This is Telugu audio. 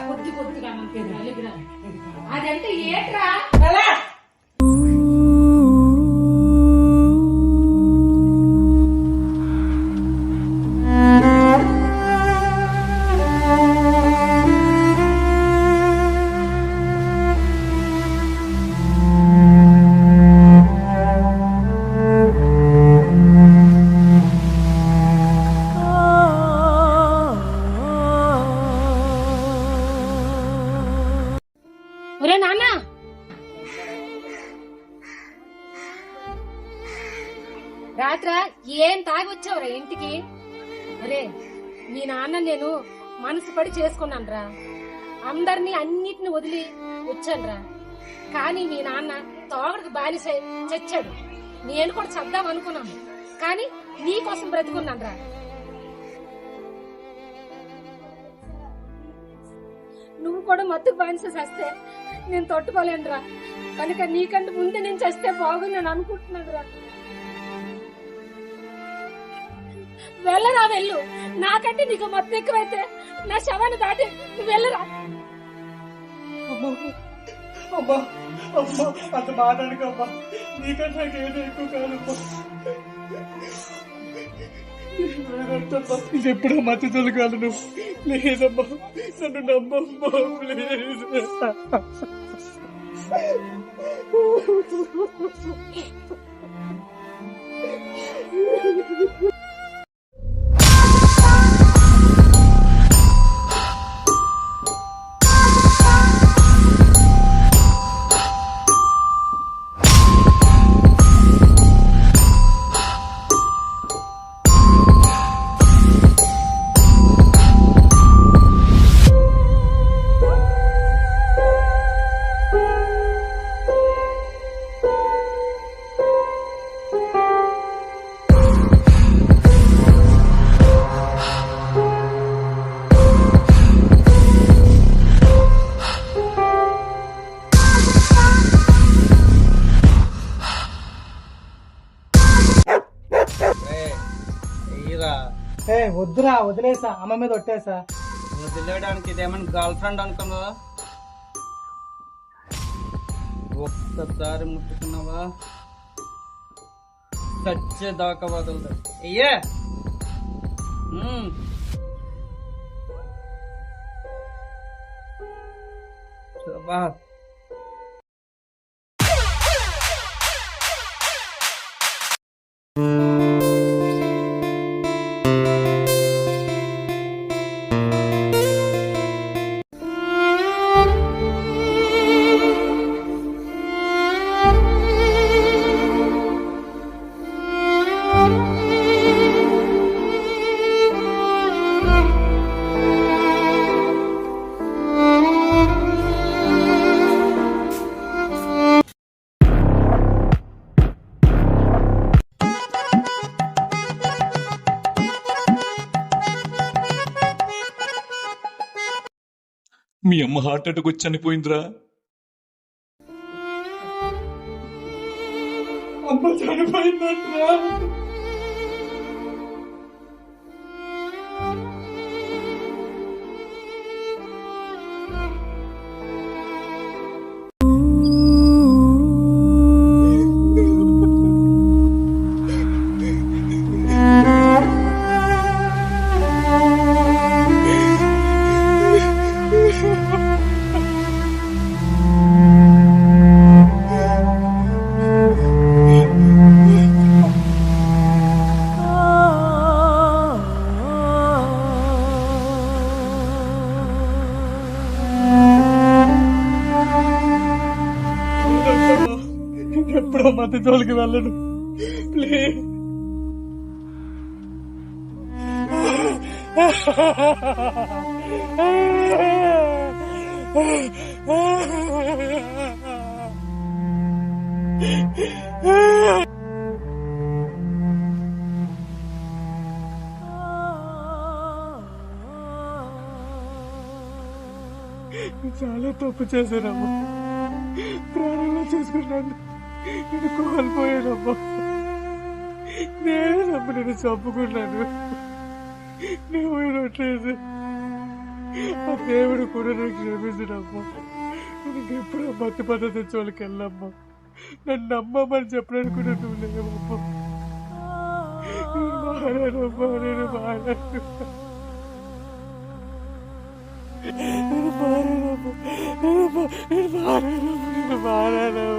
కొద్ది కొద్దిగా అదంటే ఏట్రా ఒరే నాన్న రాత్ర ఏం తాగి వచ్చావురా ఇంటికి? ఒరే మీ నాన్న నేను మనసు పడి చేసుకున్నాను రా, అందరినీ అన్నిటిని వదిలి వచ్చానురా. కానీ మీ నాన్న తోగడికి బానిస చచ్చాడు. నేను కూడా చద్దాం అనుకున్నాను, కానీ నీకోసం బ్రతుకున్నాను రా. నువ్వు కూడా మత్తుకు బానిస చేస్తే నేను తట్టుకోలేను రా. కనుక నీకంటే ముందే నేను చేస్తే బాగున్నాను అనుకుంటున్నాను రా. వెళ్ళరా వెళ్ళు, నాకంటే నీకు మత్తు ఎక్కువైతే నా శవాన్ని దాటి నువ్వు వెళ్ళరా. అంత మాట్లాడుకోమ్మా, నీకంటే నాకేదో ఎక్కువ కాదమ్మా. ఇది ఎప్పుడో మత్తు తొలగాలి నువ్వు. లేదమ్మా, నన్ను నమ్మమ్మా ప్లీజ్. వద్దురా, వదిలేసా, అమ్మ మీద ఒట్టేసా. వదిలేయడానికి ఇదేమన్నా గర్ల్ ఫ్రెండ్ అనుకున్నావా? ఒక్కసారి ముట్టుకున్నావా చచ్చేదాకా వదలదు. అయ్యే బా మీ అమ్మ హార్ట్ అటాక్ వచ్చి చనిపోయిందిరా. అమ్మ చనిపోయిందంటరా? ఎప్పుడో మధ్య తోలికి వెళ్ళడు ప్లీజ్. చాలా తప్పు చేశానమ్మా, ప్రాణంలో చేసుకున్నాను, నేను కోల్పోయానమ్మా. నేనే నమ్మి నేను చంపుకున్నాను. నువ్వు ఆ దేవుడు కూడా నన్ను క్షమించడమ్మా. నేను ఎప్పుడు మత్తు పద్ధతి వాళ్ళకి వెళ్ళమ్మా. నన్ను నమ్మమ్మని చెప్పడానికి కూడా నువ్వు లేవమ్మా. నేను మారానమ్మా, నేను మారాను. నేను మారానమ్మా, నేను మారానమ్మా.